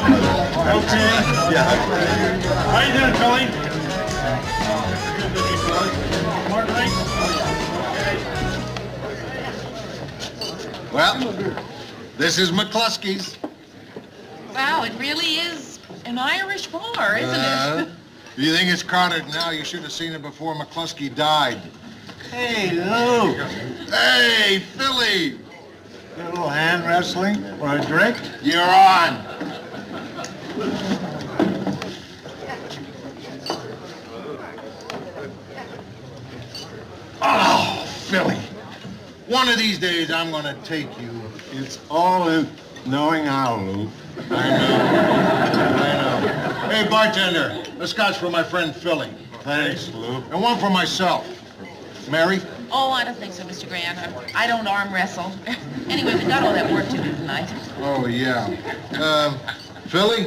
Okay. Yeah. How you doing, Philly? Mark, right? Well, this is McCluskey's. Wow, it really is an Irish bar, isn't it? If you think it's crowded now, you should have seen it before McCluskey died. Hey, Lou. Hey, Philly! A little hand wrestling or a drink? You're on. Oh, Philly. One of these days, I'm going to take you. It's all in knowing how, Lou. I know. Hey, bartender, a scotch for my friend Philly. Thanks, Lou. And one for myself. Mary? Oh, I don't think so, Mr. Grant. I don't arm wrestle. Anyway, we got all that work to do tonight. Oh, yeah. Philly?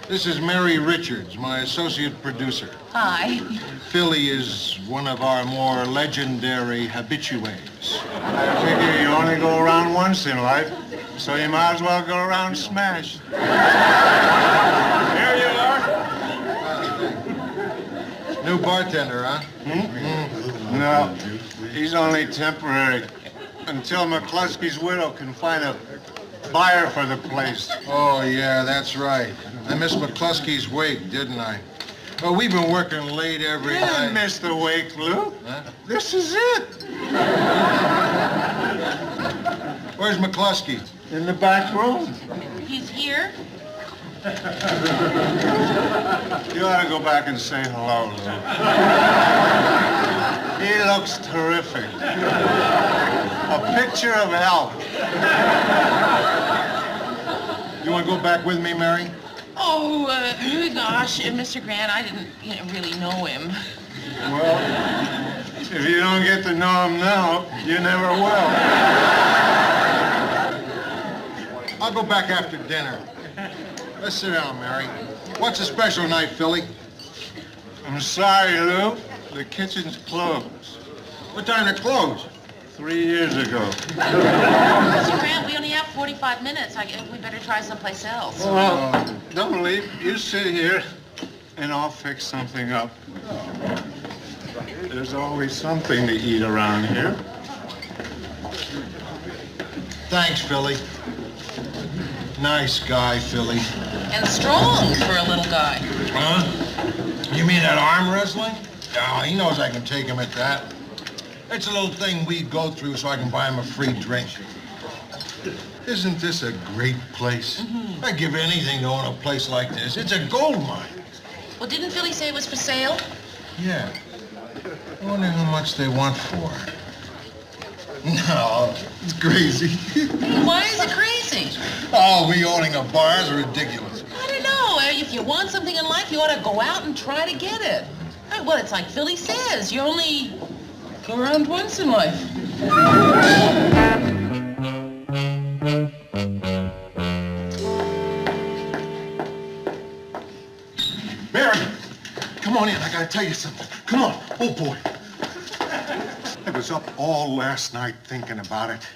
This is Mary Richards, my associate producer. Hi. Philly is one of our more legendary habitués. I figure you only go around once in life, so you might as well go around smashed. Here you are. New bartender, huh? No, he's only temporary until McCluskey's widow can find a buyer for the place. Oh, yeah, that's right. I missed McCluskey's wake, didn't I? Well, we've been working late every You night. didn't miss the wake, Lou. Huh? This is it. Where's McCluskey? In the back room. He's here? You ought to go back and say hello, Lou. He looks terrific. A picture of health. You want to go back with me, Mary? Oh, gosh, Mr. Grant, I didn't really know him. Well, if you don't get to know him now, you never will. I'll go back after dinner. Let's sit down, Mary. What's a special night, Philly? I'm sorry, Lou. The kitchen's closed. What time to close? 3 years ago. Mr. Grant, we only have 45 minutes. I guess we better try someplace else. Well, don't leave. You sit here, and I'll fix something up. There's always something to eat around here. Thanks, Philly. Nice guy, Philly. And strong for a little guy. Huh? You mean that arm wrestling? Yeah, he knows I can take him at that. It's a little thing we go through so I can buy him a free drink. Isn't this a great place? I'd give anything to own a place like this. It's a gold mine. Well, didn't Philly say it was for sale? Yeah. I wonder how much they want for it. No, it's crazy. Why is it crazy? Oh, we owning a bar is ridiculous. I don't know. If you want something in life, you ought to go out and try to get it. Well, it's like Philly says. You only go around once in life. Mary, come on in. I gotta tell you something. Come on. Oh, boy. I was up all last night thinking about it,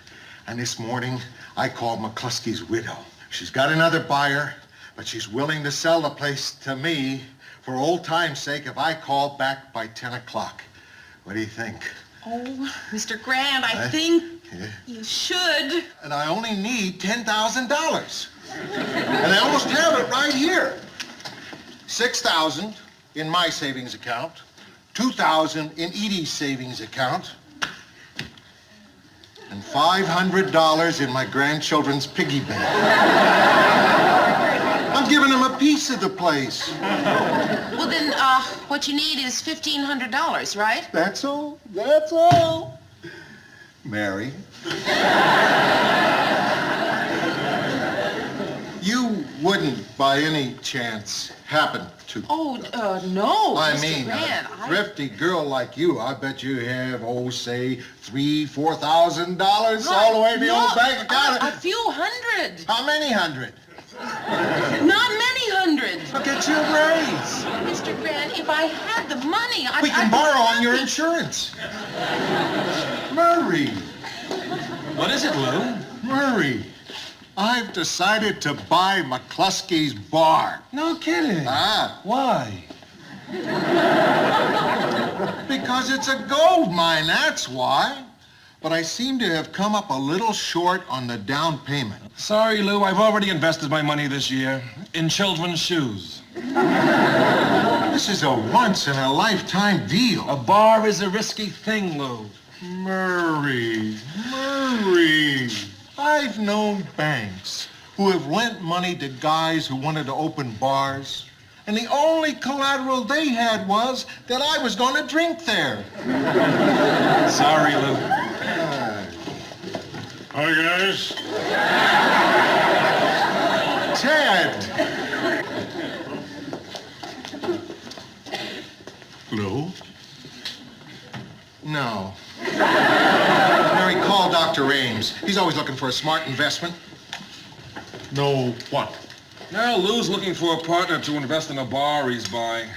and this morning I called McCluskey's widow. She's got another buyer, but she's willing to sell the place to me for old time's sake if I call back by 10 o'clock. What do you think? Oh, Mr. Grant, I think you should. And I only need $10,000. And I almost have it right here. 6,000 in my savings account, 2,000 in Edie's savings account, and $500 in my grandchildren's piggy bank. I'm giving them a piece of the place. Well, then, what you need is $1,500, right? That's all. That's all. Mary. You wouldn't, by any chance, happen to... Oh, no, I Mr. mean, Grant. a thrifty girl like you, I bet you have, say, $3,000-4,000 all the way to the old bank account. A few hundred. How many hundred? Not many hundred. I'll get you a raise. Mr. Grant, if I had the money, We can I'd borrow be on your happy. insurance. Murray. What is it, Lou? Murray. I've decided to buy McCluskey's bar. No kidding. Ah, Why? because it's a gold mine, that's why. But I seem to have come up a little short on the down payment. Sorry, Lou, I've already invested my money this year in children's shoes. This is a once-in-a-lifetime deal. A bar is a risky thing, Lou. Murray. I've known banks who have lent money to guys who wanted to open bars, and the only collateral they had was that I was going to drink there. Sorry, Lou. Hi, guys. Ted! Lou? No. Mary, call Dr. Ames. He's always looking for a smart investment. No what? Now, Lou's looking for a partner to invest in a bar he's buying.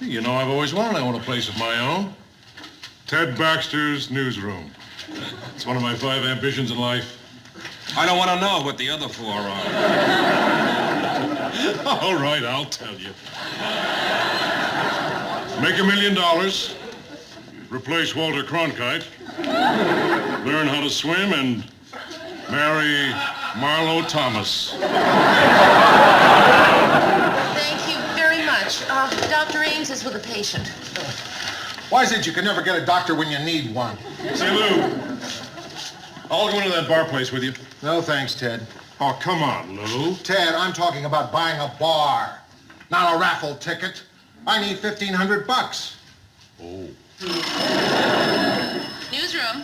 You know, I've always wanted to own a place of my own. Ted Baxter's newsroom. It's one of my 5 ambitions in life. I don't want to know what the other 4 are. All right, I'll tell you. Make $1 million. Replace Walter Cronkite. Learn how to swim and marry Marlo Thomas. Thank you very much. Dr. Ames is with a patient. Why is it you can never get a doctor when you need one? Say, Lou, I'll go into that bar place with you. No, thanks, Ted. Oh, come on, Lou. Ted, I'm talking about buying a bar, not a raffle ticket. I need $1,500. Oh. Newsroom.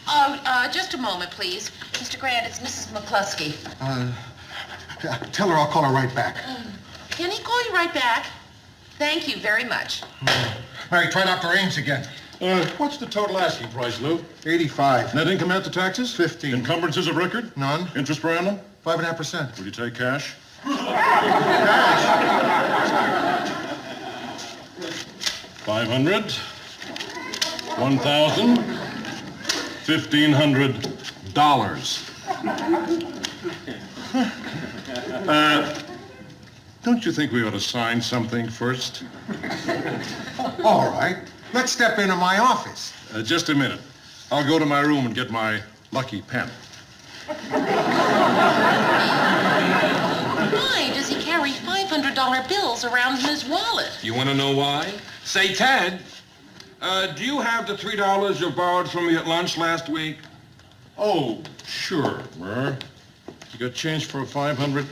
Oh, just a moment, please. Mr. Grant, it's Mrs. McCluskey. Tell her I'll call her right back. Can he call you right back? Thank you very much. Mary, try Dr. Ames again. What's the total asking price, Lou? 85. Net income after taxes? 15. Encumbrances of record? None. Interest per annum? 5.5%. Will you take cash? 500, 1,000, $1,500. Don't you think we ought to sign something first? All right. Let's step into my office. Just a minute. I'll go to my room and get my lucky pen. Why does he carry $500 bills around in his wallet? You want to know why? Say, Ted, do you have the $3 you borrowed from me at lunch last week? Oh, sure, Murr. You got change for 500?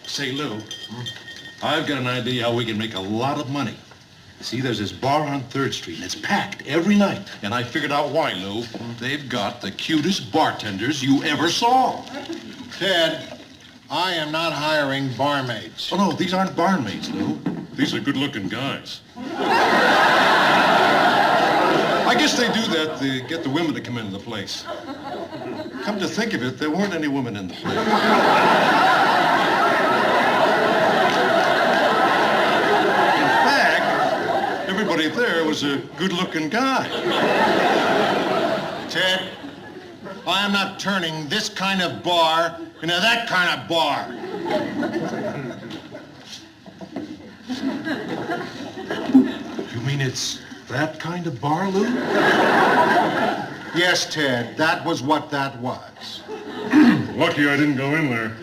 Say, Lou, I've got an idea how we can make a lot of money. See, there's this bar on 3rd Street, and it's packed every night. And I figured out why, Lou. They've got the cutest bartenders you ever saw. Ted, I am not hiring barmaids. Oh, no, these aren't barmaids, Lou. These are good-looking guys. I guess they do that to get the women to come into the place. Come to think of it, there weren't any women in the place. Everybody there was a good-looking guy. Ted, I am not turning this kind of bar into that kind of bar. You mean it's that kind of bar, Lou? Yes, Ted, that was what that was. Lucky I didn't go in there.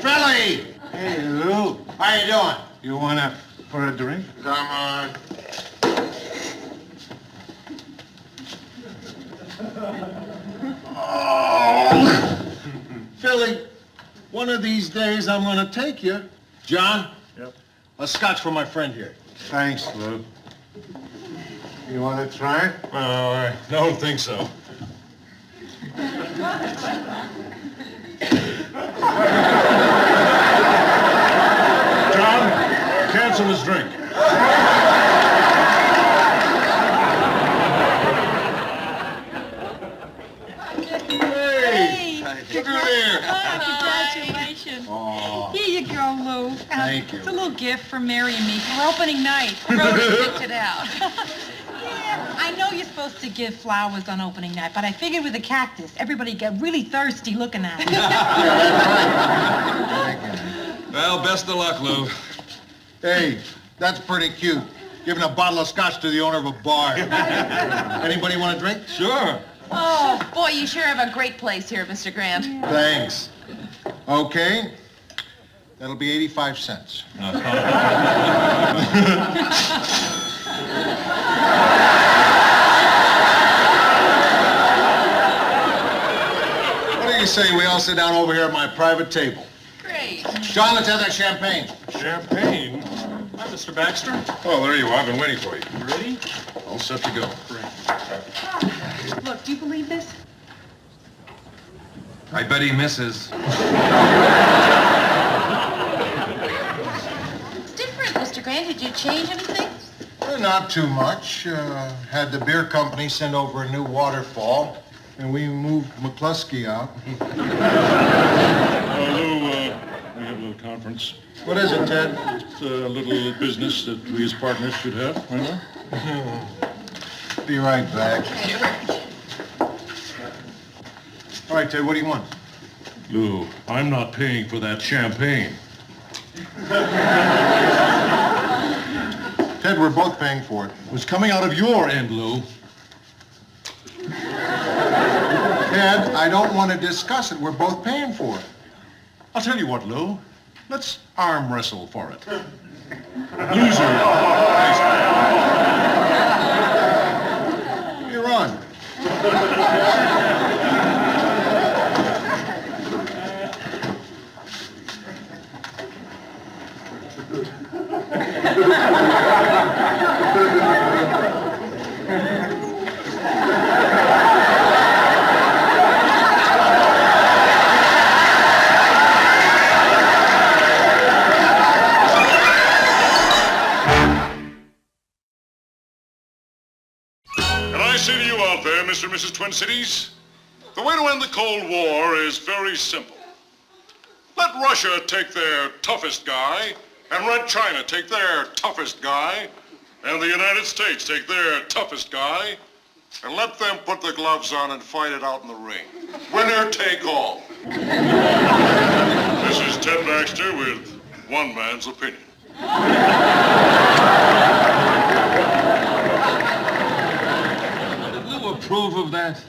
Philly! Hey, Lou. How you doing? You wanna for a drink? Come on. Oh! Philly, one of these days I'm gonna take you. John? Yep. A scotch for my friend here. Thanks, Lou. You wanna try it? Oh, I don't think so. John, cancel his drink. Look at here. Congratulations. Oh, Here you go, Lou. Thank you. It's a little gift for Mary and me for opening night. Rhoda picked it out. Yeah, I know you're supposed to give flowers on opening night, but I figured with a cactus, everybody get really thirsty looking at it. Well, best of luck, Lou. Hey, that's pretty cute. Giving a bottle of scotch to the owner of a bar. Anybody want a drink? Sure. Oh, boy, you sure have a great place here, Mr. Grant. Thanks. Okay. That'll be 85 cents. What do you say we all sit down over here at my private table? Great. John, let's have that champagne. Champagne? Hi, Mr. Baxter. Oh, there you are. I've been waiting for you. You ready? All set to go. Look, do you believe this? I bet he misses. It's different, Mr. Grant. Did you change anything? Not too much. Had the beer company send over a new waterfall, and we moved McCluskey out. Lou, we have a little conference. What is it, Ted? It's a little business that we as partners should have, right now? Be right back. All right, Ted, what do you want? Lou, I'm not paying for that champagne. Ted, we're both paying for it. It was coming out of your end, Lou. Ted, I don't want to discuss it. We're both paying for it. I'll tell you what, Lou. Let's arm wrestle for it. Loser. You're on. And I say to you out there, Mr. and Mrs. Twin Cities, the way to end the Cold War is very simple. Let Russia take their toughest guy, and let China take their toughest guy, and the United States take their toughest guy, and let them put the gloves on and fight it out in the ring. Winner take all. This is Ted Baxter with one man's opinion. Did Lou approve of that?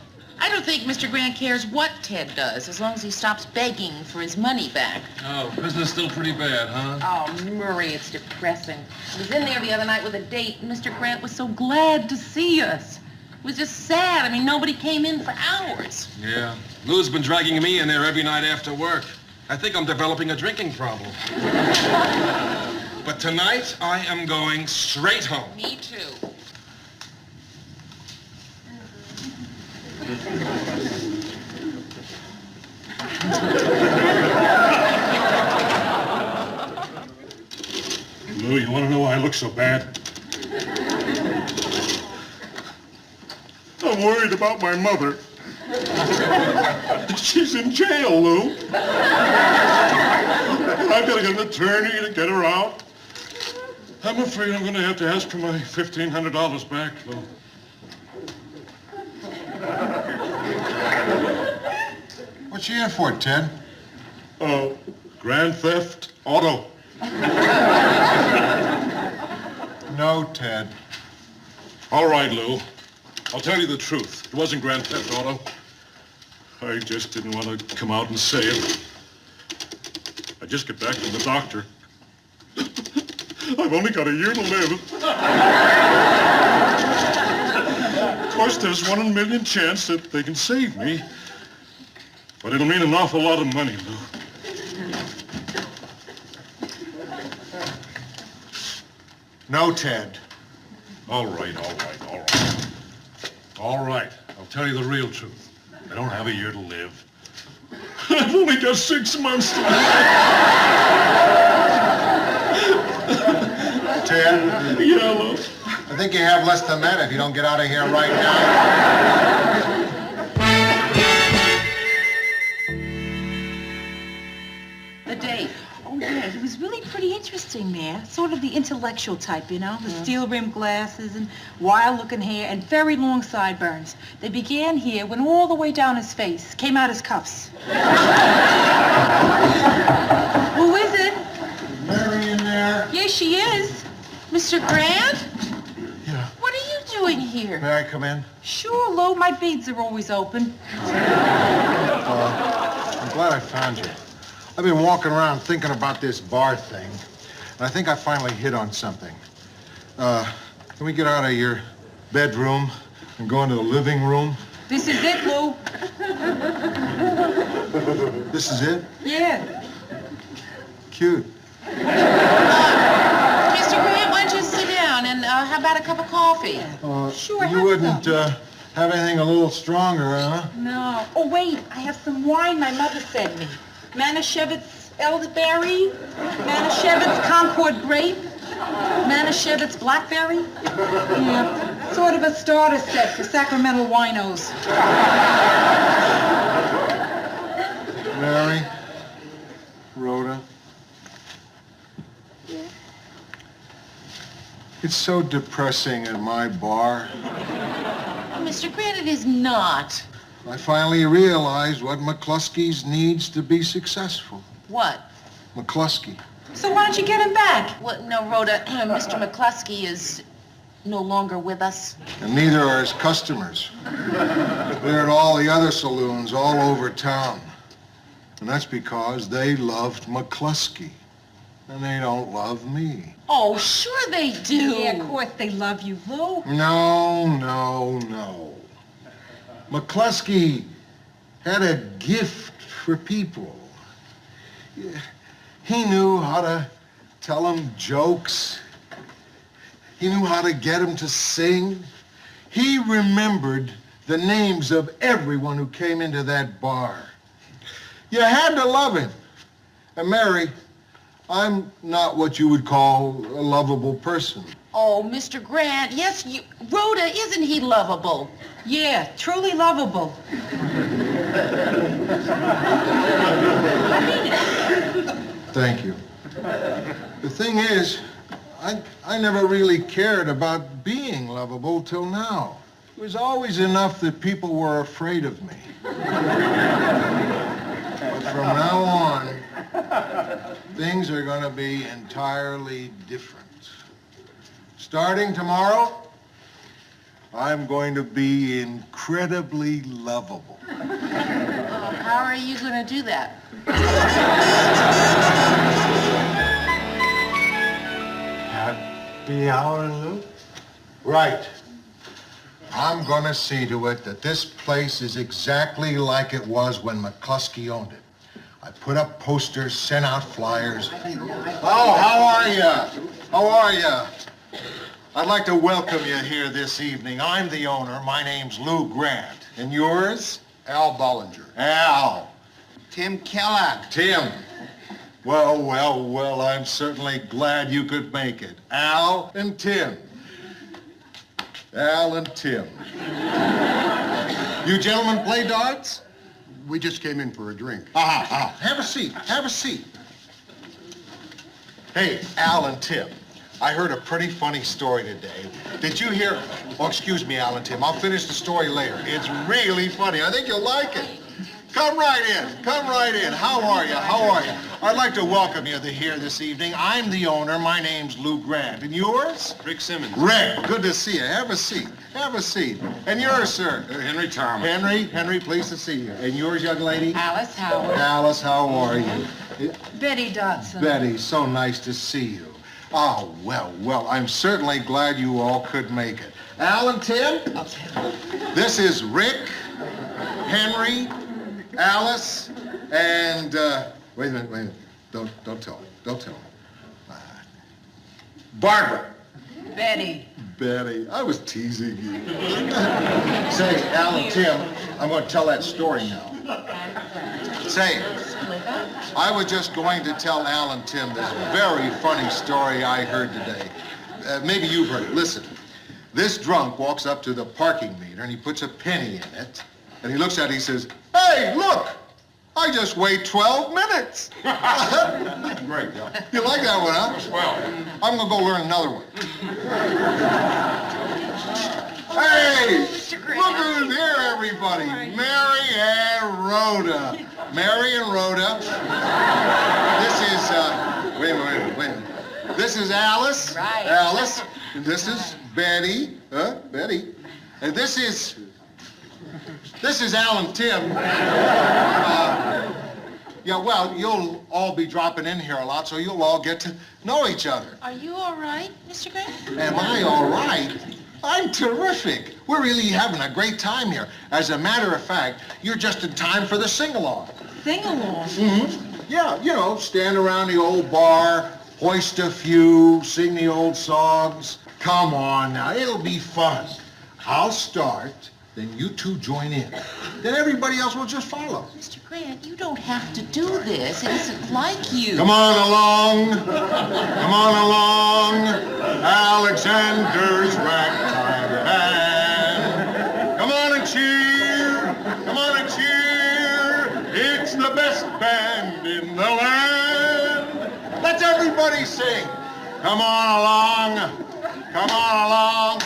I don't think Mr. Grant cares what Ted does, as long as he stops begging for his money back. Oh, business still pretty bad, huh? Oh, Murray, it's depressing. I was in there the other night with a date, and Mr. Grant was so glad to see us. It was just sad. I mean, nobody came in for hours. Yeah. Lou's been dragging me in there every night after work. I think I'm developing a drinking problem. But tonight, I am going straight home. Me too. Lou, you want to know why I look so bad? I'm worried about my mother. She's in jail, Lou. I've got to get an attorney to get her out. I'm afraid I'm going to have to ask for my $1,500 back, Lou. What's she in for, Ted? Oh, grand theft auto. No, Ted. All right, Lou. I'll tell you the truth. It wasn't grand theft auto. I just didn't want to come out and say it. I just got back from the doctor. I've only got a year to live. Of course, there's 1 in a million chance that they can save me. But it'll mean an awful lot of money, Lou. No, Ted. All right. All right. I'll tell you the real truth. I don't have a year to live. I've only got 6 months to live. Ted, Yeah, Lou. I think you have less than that if you don't get out of here right now. hair, sort of the intellectual type, you know, the steel-rimmed glasses and wild-looking hair and very long sideburns. They began here, went all the way down his face, came out as cuffs. Who is it? Mary in there? Yes, she is. Mr. Grant? Yeah. What are you doing here? May I come in? Sure, Lou, my beads are always open. I'm glad I found you. I've been walking around thinking about this bar thing, and I think I finally hit on something. Can we get out of your bedroom and go into the living room? This is it, Lou. This is it? Yeah. Cute. Mr. Grant, why don't you sit down and how about a cup of coffee? Sure, You have wouldn't some. have anything a little stronger, huh? No. Oh, wait, I have some wine my mother sent me. Manischewitz elderberry, Manischewitz Concord grape, Manischewitz blackberry. Yeah, sort of a starter set for Sacramento winos. Mary? Rhoda? It's so depressing at my bar. Mr. Grant, it is not. I finally realized what McCluskey's needs to be successful. What? McCluskey. So why don't you get him back? What? No, Rhoda, Mr. McCluskey is no longer with us. And neither are his customers. They're at all the other saloons all over town. And that's because they loved McCluskey. And they don't love me. Oh, sure they do. Yeah, of course they love you, Lou. No. McCluskey had a gift for people. He knew how to tell them jokes. He knew how to get them to sing. He remembered the names of everyone who came into that bar. You had to love him. And Mary, I'm not what you would call a lovable person. Oh, Mr. Grant, yes, Rhoda, isn't he lovable? Yeah, truly lovable. Thank you. The thing is, I never really cared about being lovable till now. It was always enough that people were afraid of me. But from now on, things are going to be entirely different. Starting tomorrow, I'm going to be incredibly lovable. How are you going to do that? Happy hour, Lou? Right. I'm going to see to it that this place is exactly like it was when McCluskey owned it. I put up posters, sent out flyers. Oh, how are you? How are you? I'd like to welcome you here this evening. I'm the owner. My name's Lou Grant. And yours? Al Bollinger. Al. Tim Kellogg. Tim. Well, I'm certainly glad you could make it. Al and Tim. Al and Tim. You gentlemen play darts? We just came in for a drink. Have a seat. Have a seat. Hey, Al and Tim. I heard a pretty funny story today. Did you hear? Oh, excuse me, Al and Tim. I'll finish the story later. It's really funny. I think you'll like it. Come right in. Come right in. How are you? How are you? I'd like to welcome you here this evening. I'm the owner. My name's Lou Grant. And yours? Rick Simmons. Rick, good to see you. Have a seat. Have a seat. And yours, sir? Henry Thomas. Henry, pleased to see you. And yours, young lady? Alice Howard. Alice, how are you? Betty Dodson. Betty, so nice to see you. Oh, well, I'm certainly glad you all could make it. Al and Tim? This is Rick, Henry, Alice, and, wait a minute. Don't tell him. Don't tell him. Barbara. Betty. Betty, I was teasing you. Say, Al and Tim, I'm going to tell that story now. Say, I was just going to tell Al and Tim this very funny story I heard today. Maybe you've heard it. Listen, this drunk walks up to the parking meter and he puts a penny in it. And he looks at it and he says, "Hey, look, I just wait 12 minutes. Great, yeah. You like that one, huh? Well, I'm gonna go learn another one. Hey, look who's here, everybody. Mary and Rhoda. Mary and Rhoda. This is, wait a minute. This is Alice. Right. Alice. And this is Betty. Betty. And this is Alan Tim. Yeah, well, you'll all be dropping in here a lot, so you'll all get to know each other. Are you all right, Mr. Grant? Am I all right? I'm terrific. We're really having a great time here. As a matter of fact, you're just in time for the sing-along. Sing-along. Yeah, you know, stand around the old bar, hoist a few, sing the old songs. Come on now, it'll be fun. I'll start, then you two join in. Then everybody else will just follow. Mr. Grant, you don't have to do this. It isn't like you. Come on along. Come on along. Alexander's ragtime band. Come on and cheer. Come on and cheer. It's the best band in the land. Let's everybody sing. Come on along. Come on along.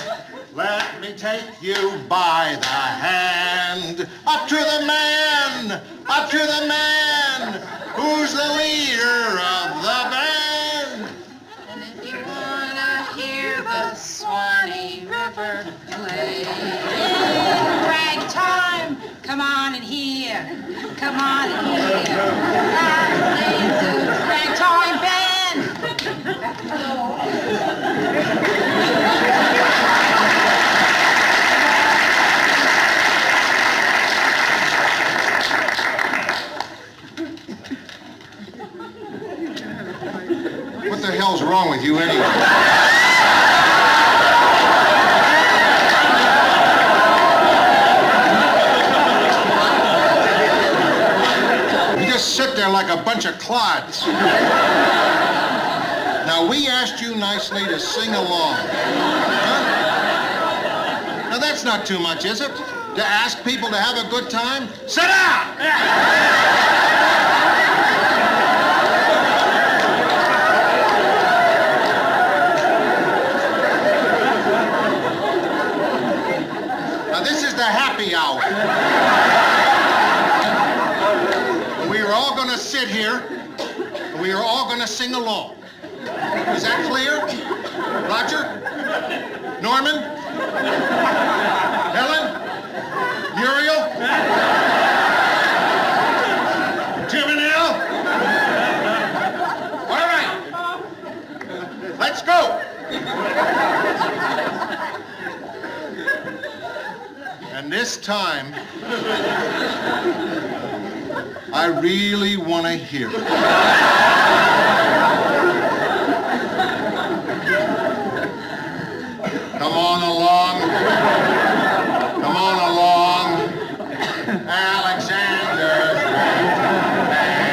Let me take you by the hand. Up to the man. Up to the man. Who's the leader of the band? And if you wanna hear the Swanee River play ragtime, come on and hear. Come on and hear. Alexander's ragtime band. What the hell's wrong with you anyway? You just sit there like a bunch of clods. Now, we asked you nicely to sing along. Huh? Now, that's not too much, is it? To ask people to have a good time? Sit down! Now, this is the happy hour. We are all going to sit here, and we are all going to sing along. Is that clear? Roger? Norman? Helen? Muriel? Tim and Al? All right. Let's go. And this time, I really want to hear it. Come on along. Come on along. Alexander's band.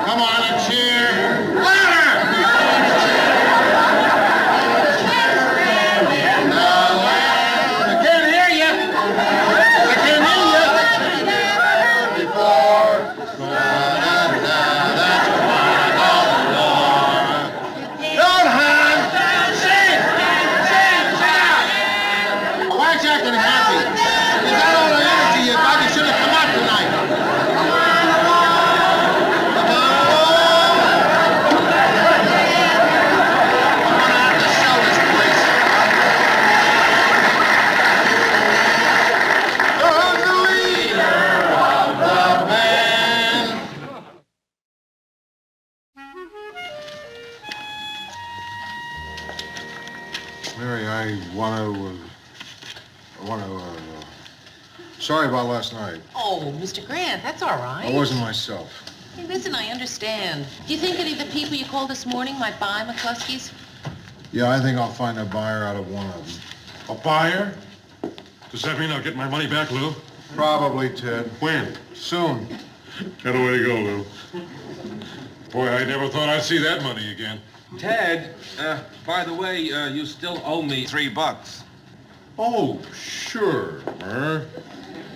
Come on and cheer. Louder! In the land. I can't hear you. I can't hear you. Before. That's why I call the Lord. Don't hang. Sing! Why aren't you acting happy? You got all the energy you got. You should have come out tonight. Come on along. Come on along. I'm gonna have to sell this place. Who's the leader of the band? Mary, I want to. Sorry about last night. Oh, Mr. Grant, that's all right. I wasn't myself. Hey, listen, I understand. Do you think any of the people you called this morning might buy McCluskey's? Yeah, I think I'll find a buyer out of one of them. A buyer? Does that mean I'll get my money back, Lou? Probably, Ted. When? Soon. Get away to go, Lou. Boy, I never thought I'd see that money again. Ted, by the way, you still owe me $3. Oh, sure, Murr.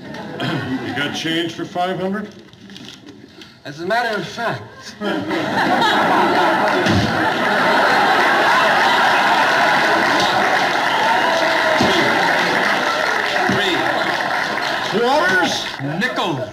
You got change for 500? As a matter of fact, three Quarters? nickels.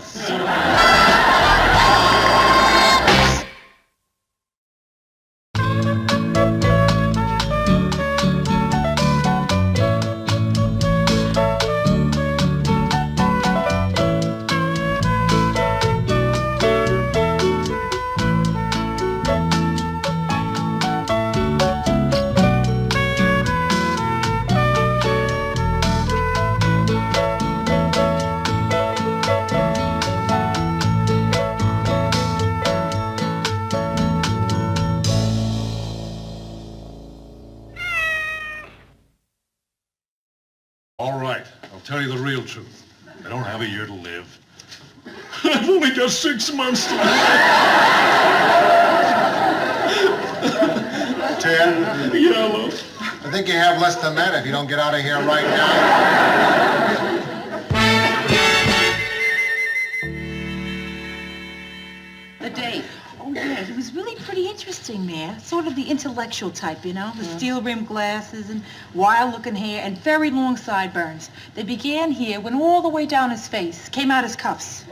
All right, I'll tell you the real truth. I don't have a year to live. I've only got 6 months to live. Ted, Yellow. I think you have less than that if you don't get out of here right now. The date. Oh, yeah, he was really pretty interesting there. Sort of the intellectual type, you know? The steel-rimmed glasses and wild-looking hair and very long sideburns. They began here, went all the way down his face, came out his cuffs.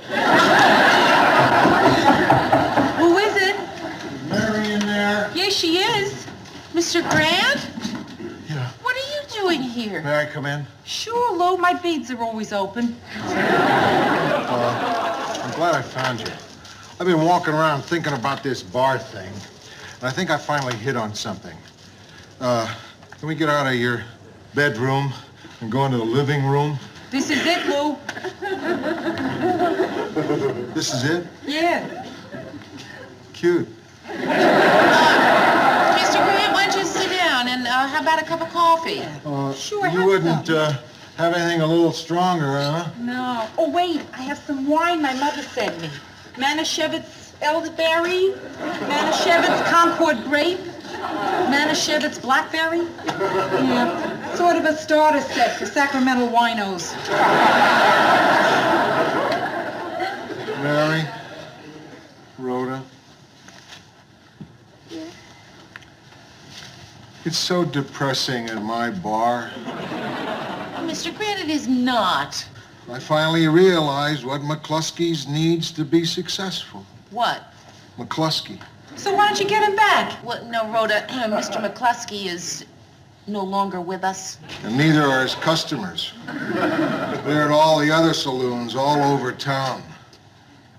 Who is it? Mary in there? Yes, she is. Mr. Grant? Yeah. What are you doing here? May I come in? Sure, Lou, my beads are always open. I'm glad I found you. I've been walking around thinking about this bar thing, and I think I finally hit on something. Can we get out of your bedroom and go into the living room? This is it, Lou. This is it? Yeah. Cute. Mr. Grant, why don't you sit down and how about a cup of coffee? Sure, You have wouldn't some. have anything a little stronger, huh? No. Oh, wait, I have some wine my mother sent me. Manischewitz elderberry, Manischewitz Concord grape, Manischewitz blackberry. Yeah, sort of a starter set for Sacramento winos. Mary? Rhoda? It's so depressing at my bar. Mr. Grant, it is not. I finally realized what McCluskey's needs to be successful. What? McCluskey. So why don't you get him back? What? No, Rhoda, Mr. McCluskey is no longer with us. And neither are his customers. They're at all the other saloons all over town.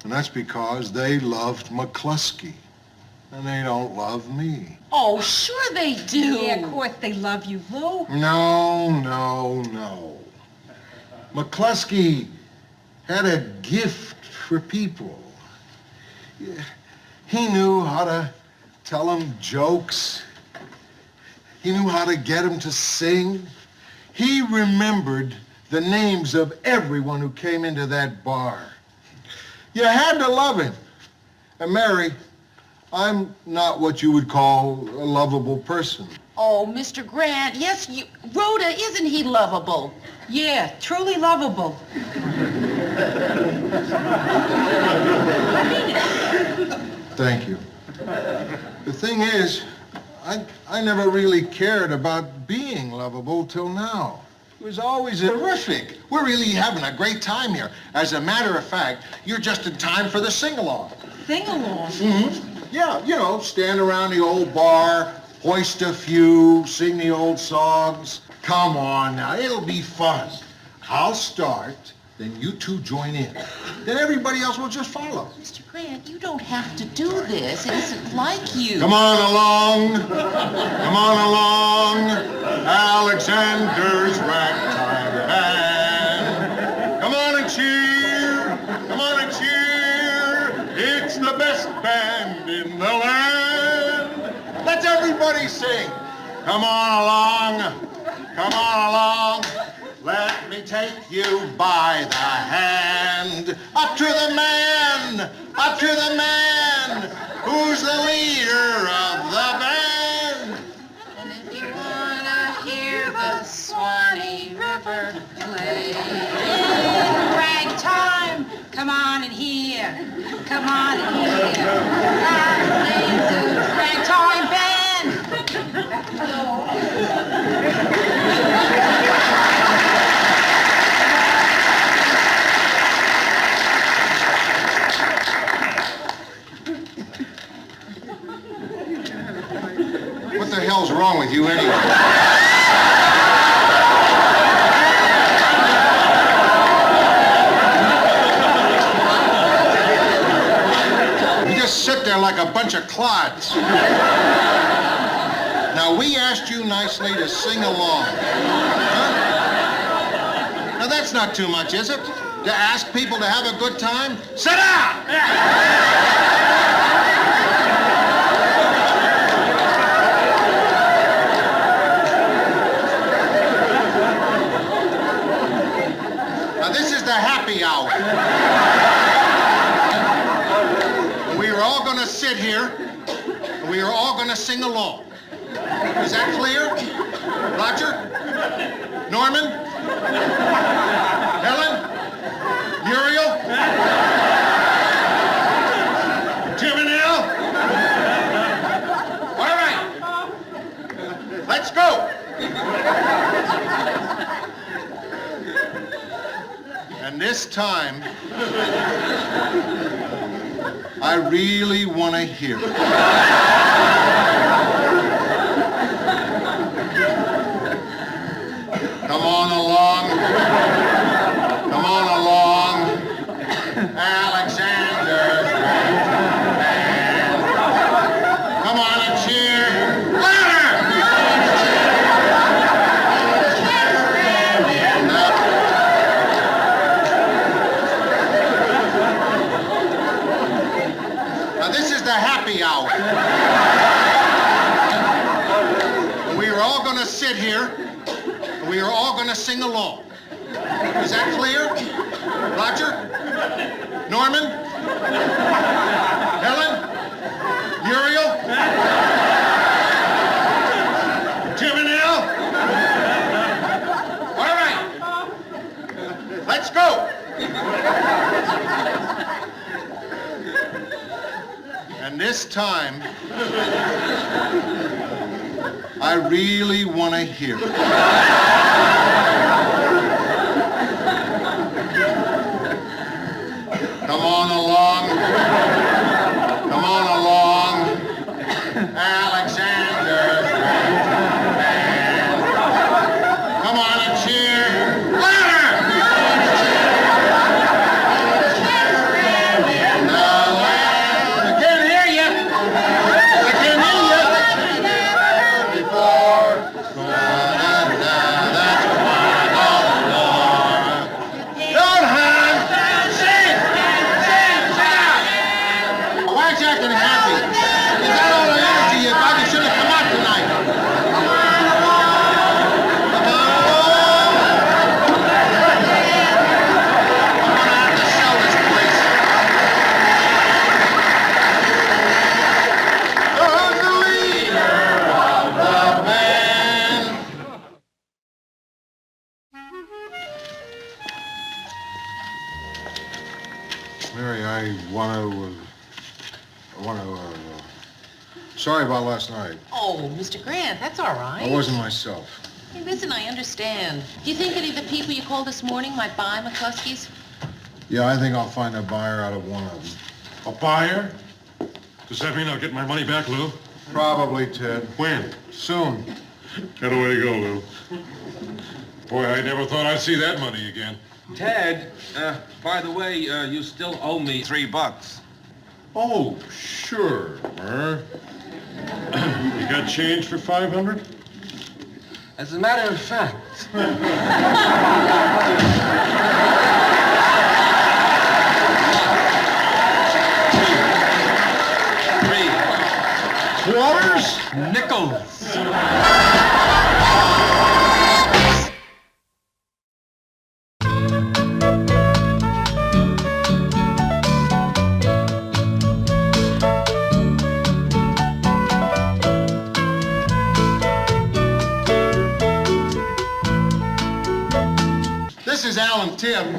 And that's because they loved McCluskey. And they don't love me. Oh, sure they do. Yeah, of course they love you, Lou. No. McCluskey had a gift for people. Yeah, he knew how to tell them jokes. He knew how to get them to sing. He remembered the names of everyone who came into that bar. You had to love him. And Mary, I'm not what you would call a lovable person. Oh, Mr. Grant, yes, Rhoda, isn't he lovable? Yeah, truly lovable. I mean it. Thank you. The thing is, I never really cared about being lovable till now. It was always terrific. We're really having a great time here. As a matter of fact, you're just in time for the sing-along. Sing-along. Yeah, you know, stand around the old bar, hoist a few, sing the old songs. Come on now, it'll be fun. I'll start, then you two join in. Then everybody else will just follow. Mr. Grant, you don't have to do this. It isn't like you. Come on along. Come on along. Alexander's ragtime band. Come on and cheer. Come on and cheer. It's the best band in the land. Let's everybody sing. Come on along. Come on along. Let me take you by the hand. Up to the man. Up to the man. Who's the leader of the band? And if you wanna hear the Swanee River play in ragtime, Come on here. Ragtime band. What the hell's wrong with you anyway? You just sit there like a bunch of clods. Now, we asked you nicely to sing along. Huh? Now, that's not too much, is it? To ask people to have a good time? Sit down! Now, this is the happy hour. We are all going to sit here, and we are all going to sing along. Is that clear? Roger? Norman? Helen? Muriel? Jim and Al? All right. Let's go. And this time, I really want to hear it. Come on along. Come on along. Alexander's band. Come on and cheer. Louder! Now, this is the happy hour. We are all going to sit here, and we are all going to sing along. Is that clear? Roger? Norman? Helen? Muriel? Jim and Al? All right. Let's go. And this time, I really want to hear it. Come on along. Come on along. Alexander's band. Come on and cheer. Louder! I can't hear you. I can't hear you. Before. That's why don't hide. Why aren't you acting happy? You got all the energy you got. You should have come out tonight. Come on along. Come on along. I'm gonna have to sell this place. Who's the leader of the band? Mary, I want to. Sorry about last night. Oh, Mr. Grant, that's all right. I wasn't myself. Hey, listen, I understand. Do you think any of the people you called this morning might buy McCluskey's? Yeah, I think I'll find a buyer out of one of them. A buyer? Does that mean I'll get my money back, Lou? Probably, Ted. When? Soon. Got a way to go, Lou. Boy, I never thought I'd see that money again. Ted, by the way, you still owe me $3. Oh, sure, Murr. You got change for 500? As a matter of fact. Three. Quarters? Nickels. This is Al and Tim.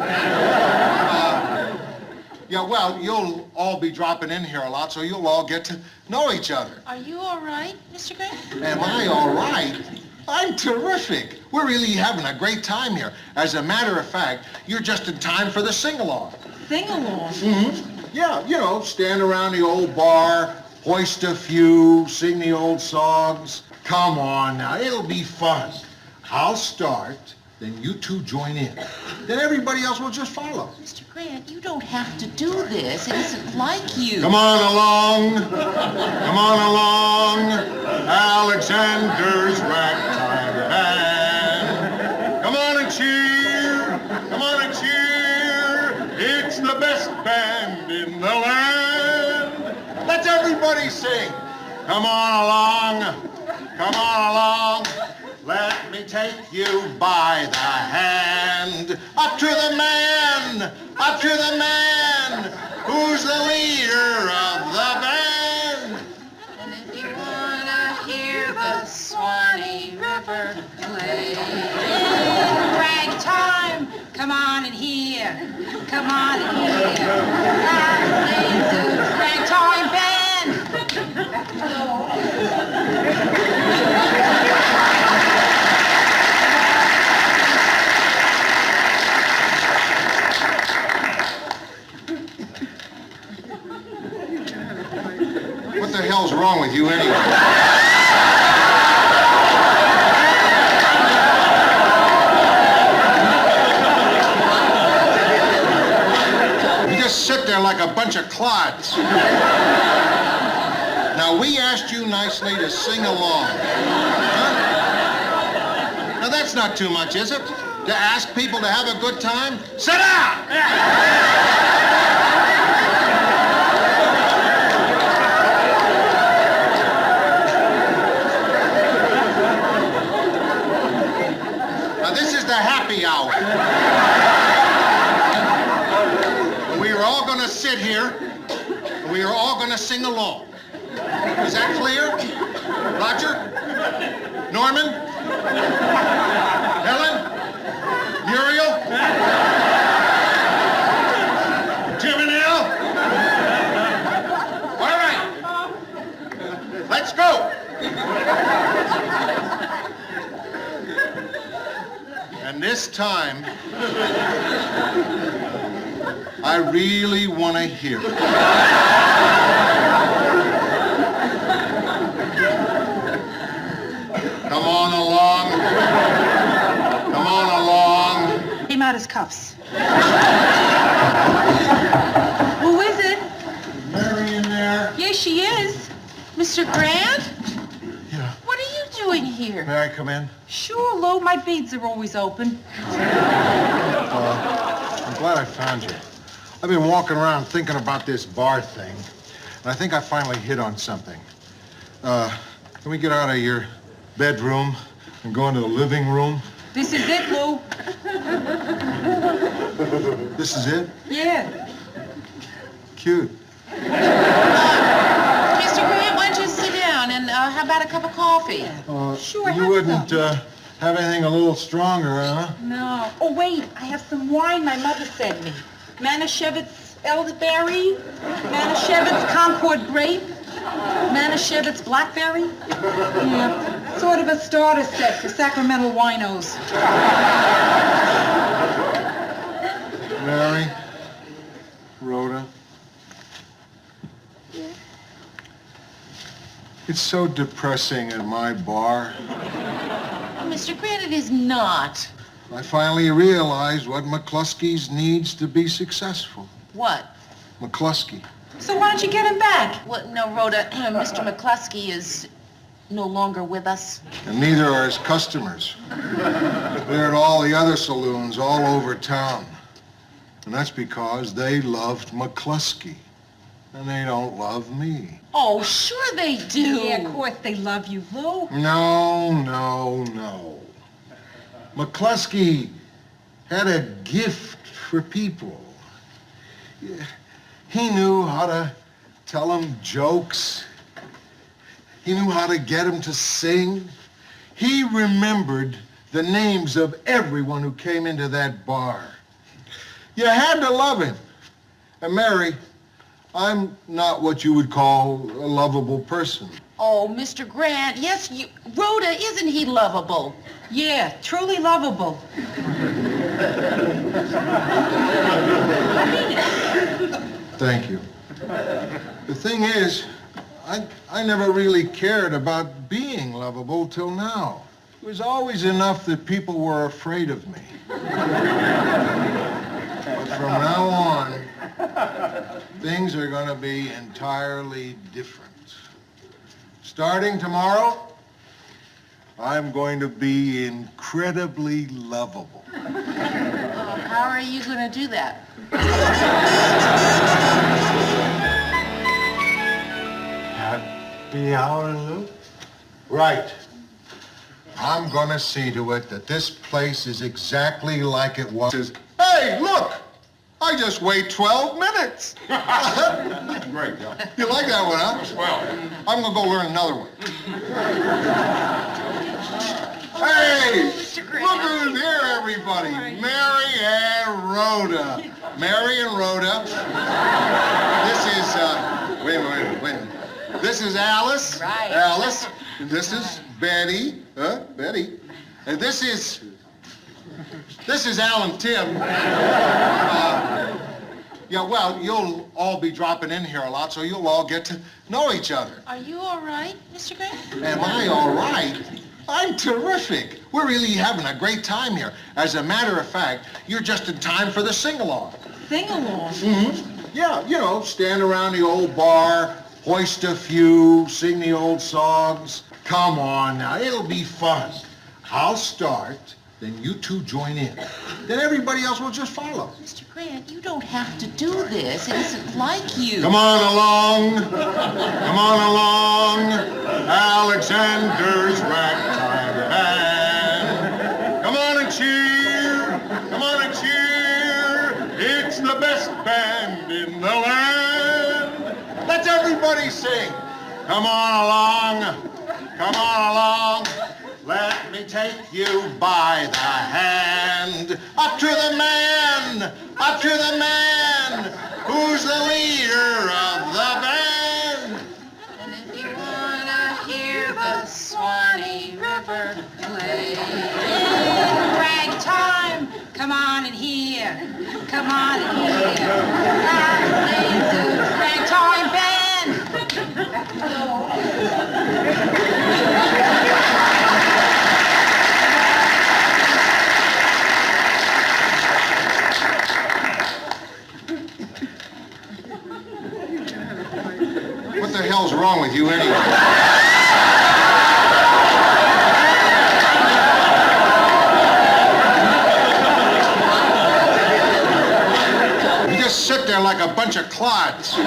Yeah, well, you'll all be dropping in here a lot, so you'll all get to know each other. Are you all right, Mr. Grant? Am I all right? I'm terrific. We're really having a great time here. As a matter of fact, you're just in time for the sing-along. Sing-along. Yeah, you know, stand around the old bar, hoist a few, sing the old songs. Come on now, it'll be fun. I'll start, then you two join in. Then everybody else will just follow. Mr. Grant, you don't have to do this. It isn't like you. Come on along. Come on along. Alexander's ragtime band. Come on and cheer. Come on and cheer. It's the best band in the land. Let's everybody sing. Come on along. Come on along. Let me take you by the hand. Up to the man. Up to the man. Who's the leader of the band? And if you wanna hear the Swanee River play ragtime, come on and hear. Come on and hear. Alexander's ragtime band. What the hell's wrong with you anyway? You just sit there like a bunch of clods. Now, we asked you nicely to sing along. Huh? Now, that's not too much, is it? To ask people to have a good time? Sit down! Now, this is the happy hour. We are all going to sit here, and we are all going to sing along. Is that clear? Roger? Norman? Helen? Muriel? Jim and Al? All right. Let's go. And this time, I really want to hear it. Come on along. Come on along. Came out his cuffs. Who is it? Mary in there? Yes, she is. Mr. Grant? Yeah. What are you doing here? May I come in? Sure, Lou. My beads are always open. I'm glad I found you. I've been walking around thinking about this bar thing, and I think I finally hit on something. Can we get out of your bedroom and go into the living room? This is it, Lou. This is it? Yeah. Cute. Mr. Grant, why don't you sit down and how about a cup of coffee? Sure, You have wouldn't some. have anything a little stronger, huh? No. Oh, wait. I have some wine my mother sent me. Manischewitz elderberry, Manischewitz Concord grape, Manischewitz blackberry. Yeah. Sort of a starter set for Sacramento winos. Mary? Rhoda? It's so depressing at my bar. Mr. Grant, it is not. I finally realized what McCluskey's needs to be successful. What? McCluskey. So why don't you get him back? What? No, Rhoda, Mr. McCluskey is no longer with us. And neither are his customers. They're at all the other saloons all over town. And that's because they loved McCluskey. And they don't love me. Oh, sure they do. Yeah, of course they love you, Lou. No. McCluskey had a gift for people. Yeah, he knew how to tell them jokes. He knew how to get them to sing. He remembered the names of everyone who came into that bar. You had to love him. And Mary, I'm not what you would call a lovable person. Oh, Mr. Grant, yes, Rhoda, isn't he lovable? Yeah, truly lovable. Thank you. The thing is, I never really cared about being lovable till now. It was always enough that people were afraid of me. But from now on, things are going to be entirely different. Starting tomorrow, I'm going to be incredibly lovable. How are you going to do that? Happy hour, Lou? Right. I'm going to see to it that this place is exactly like it was. Hey, look! I just wait 12 minutes. Great, Bill. You like that one, huh? Well, I'm going to go learn another one. Hey! Look who's here, everybody. Mary and Rhoda. Mary and Rhoda. This is, wait a minute. This is Alice. Right. Alice. And this is Betty. Betty. And this is Alan Tim. Yeah, well, you'll all be dropping in here a lot, so you'll all get to know each other. Are you all right, Mr. Grant? Am I all right? I'm terrific. We're really having a great time here. As a matter of fact, you're just in time for the sing-along. Sing-along. Yeah, you know, stand around the old bar, hoist a few, sing the old songs. Come on now, it'll be fun. I'll start, then you two join in. Then everybody else will just follow. Mr. Grant, you don't have to do this. It isn't like you. Come on along. Come on along. Alexander's Ragtime Band. Come on and cheer. Come on and cheer. It's the best band in the land. Let's everybody sing. Come on along. Come on along. Let me take you by the hand. Up to the man. Up to the man. Who's the leader of the band? And if you wanna hear the Swanee River play, Ragtime, come on and hear. Come on and hear. Alexander's Ragtime Band. What the hell's wrong with you anyway? You just sit there like a bunch of clods.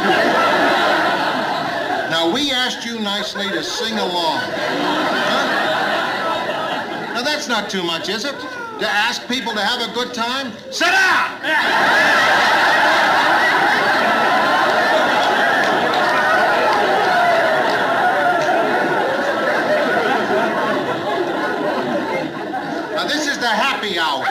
Now, we asked you nicely to sing along. Huh? Now, that's not too much, is it? To ask people to have a good time? Sit down! Now, this is the happy hour.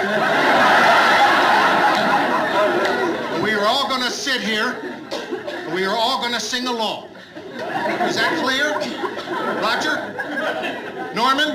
We are all going to sit here, and we are all going to sing along. Is that clear? Roger? Norman?